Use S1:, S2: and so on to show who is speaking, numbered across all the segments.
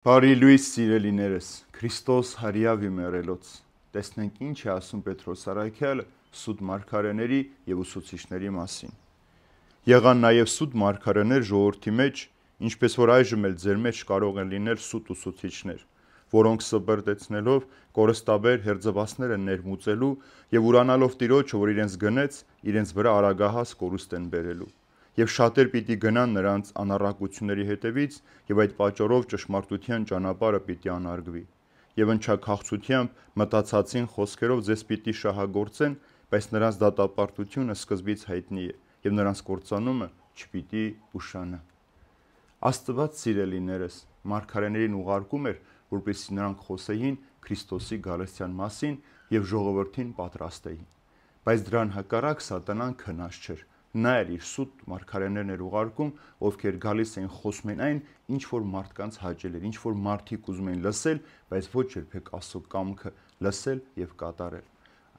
S1: Բարի լույս սիրելիներս, Քրիստոս հարյա վիմերելոց, տեսնենք ինչ է ասում Պետրոս Առաքյալը սուտ մարգարեների և ուսուցիչների մասին։ Եղան նաև սուտ մարգարեներ ժողովրդի մեջ, ինչպես որ այժմ էլ ձեր մեջ կարող են լինել սուտ ուսուցիչներ, որոնք սբրդեցնելով կորստաբեր հերձվածները ներմուծելու և ուրանալով Տիրոջը, որ իրենց գնեց, իրենց վրա արագահաս կորուստ են բերելու։ Եվ շատեր պիտի գնան նրանց անառակությունների հետևից, և այդ պատճառով ճշմարտության ճանապարհը պիտի անարգվի։ Եվ ընչաքաղցությամբ մտածածին խոսքերով ձեզ պիտի շահագործեն, բայց նրանց դատապարտությունը սկզբից հայտնի է, և նրանց կործանումը չպիտի ուշանա։ Աստված, սիրելիներս, մարգարեներին ուղարկում էր, որպեսզի նրանք խոսեին Քրիստոսի գալստյան մասին և ժողովրդին պատրաստեին։ Բայց դրան հակառակ սատանան քնած չէր։ Նա էլ իր սուտ մարգարեներն էր ուղարկում, ովքեր գալիս էին խոսում այն, ինչ որ մարդկանց հաճելի էր, ինչ որ մարդիկ ուզում էին լսել, բայց ոչ երբեք Աստծո կամքը լսել և կատարել։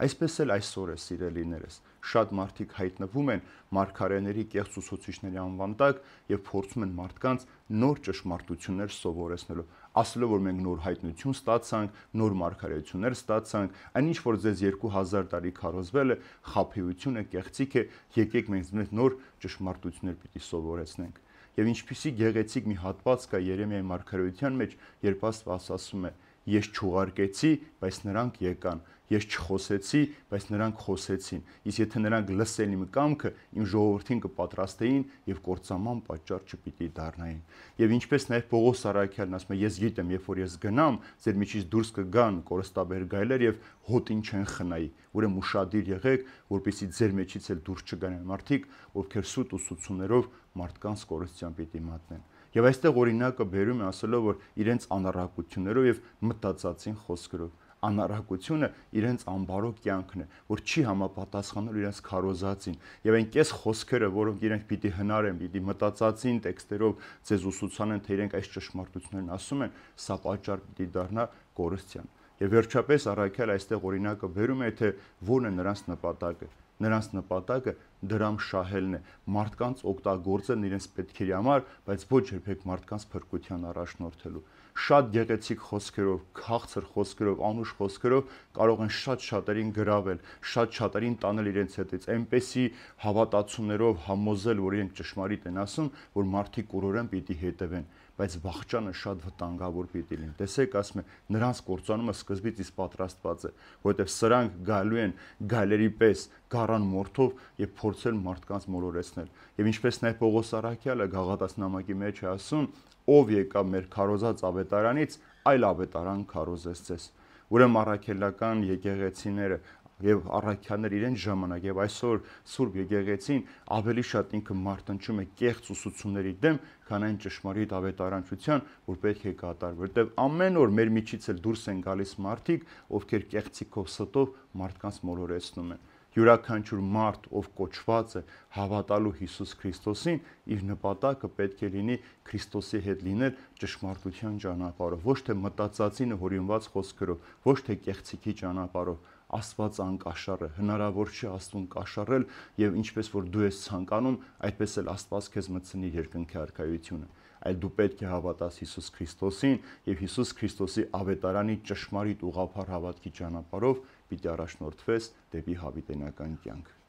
S1: Այսպես էլ այսօր է, սիրելիներս, շատ մարդիկ հայտնվում են մարգարեների կեղծ ուսուցիչների անվան տակ և փորձում են մարդկանց նոր ճշմարտություններ սովորեցնելու, ասելով, որ մենք նոր հայտնություն ստացանք, նոր մարգարեություններ ստացանք, այն ինչ որ ձեզ 2000 տարի քարոզվել է, խաբեություն է, կեղծիք է, եկեք մենք նոր ճշմարտություններ պիտի սովորեցնենք։ Եվ ինչպիսի գեղեցիկ մի հատված կա Երեմիայի մարգարեության մեջ, երբ Աստված ասում է. «Ես չուղարկեցի, բայց նրանք եկան, ես չխոսեցի, բայց նրանք խոսեցին, իսկ եթե նրանք լսեն իմ կամքը, իմ ժողովրդին կպատրաստեին և կործանման պատճառ չպիտի դառնային»։ Եվ ինչպես նաև Պողոս Առաքյալն ասում է. «Ես գիտեմ, երբ որ ես գնամ, ձեր միջից դուրս կգան կորստաբեր գայլեր և հոտին չեն խնայի, ուրեմն ուշադիր եղեք, որպեսզի ձեր մեջից էլ դուրս չգան այն մարդիկ, ովքեր սուտ ուսուցումներով մարդկանց կորստության պիտի մատնեն»։ Եվ այստեղ օրինակը բերում է ասելով, որ իրենց անառակություններով և մտածածին խոսքերով։ Անառակությունը իրենց անբարո կյանքն է, որ չի համապատասխանում իրենց քարոզածին, եւ այն կես խոսքերը, որոնք իրենք պիտի հնարեն, պիտի մտածածին տեքստերով ձեզ ուսուցանեն, թե իրենք այս ճշմարտություններն ասում են, սա պատճառ պիտի դառնա կորստյան։ Եվ վերջապես Առաքյալը այստեղ օրինակը բերում է, թե որն է նրանց նպատակը։ Նրանց նպատակը դրամ շահելն է, մարդկանց օգտագործելն իրենց պետքերի համար, բայց ոչ երբեք մարդկանց փրկության առաջնորդելու։ Շատ գեղեցիկ խոսքերով, քաղցր խոսքերով, անուշ խոսքերով կարող են շատ շատերին գրավել, շատ շատերին տանել իրենց հետից, այնպեսի հավատացումներով համոզել, որ իրենք ճշմարիտ են ասում, որ մարդիկ կուրորեն պիտի հետևեն, բայց վախճանը շատ վտանգավոր պիտի լինի։ Տեսեք, ասում է, նրանց կործանումը սկզբից իսկ պատրաստված է, որովհետև սրանք գալու են գայլերի պես գառան մորթով եւ փորձել մարդկանց մոլորեցնել։ Եվ ինչպես նաև Պողոս Առաքյալը Գաղատաց նամակի մեջ է ասում, ով եկավ մեր քարոզած ավետարանից, այլ ավետարան քարոզեց ձեզ։ Ուրեմն առաքելական եկեղեցիները եւ առաքյալներ իրենց ժամանակ եւ այսօր Սուրբ եկեղեցին ավելի շատ ինքը մարտնչում է կեղծ ուսուցումների դեմ, քան այն ճշմարիտ ավետարանչության, որ պետք է կատարվի, որտեղ ամեն օր մեր միջից էլ դուրս են գալիս մարդիկ, ովքեր կեղծիքով ստով մարդկանց մոլորեցնում են։ Յուրաքանչյուր մարդ, ով կոչված է հավատալու Հիսուս Քրիստոսին, իր նպատակը պետք է լինի Քրիստոսի հետ լինել ճշմարտության ճանապարհով, ոչ թե մտածածին հորինված խոսքերով, ոչ թե կեղծիքի ճանապարհով։ Աստված անկաշառ է, հնարավոր չէ Աստծուն կաշառել, եւ ինչպես որ դու ես ցանկանում, այդպես էլ Աստված քեզ մտցնի երկնքի արքայությունը։ Այլ դու պետք է հավատաս Հիսուս Քրիստոսին եւ Հիսուս Քրիստոսի ավետարանի ճշմարիտ ուղղափառ հավատքի ճանապարհով պիտի առաջնորդվես դեպի հավիտենական կյանք։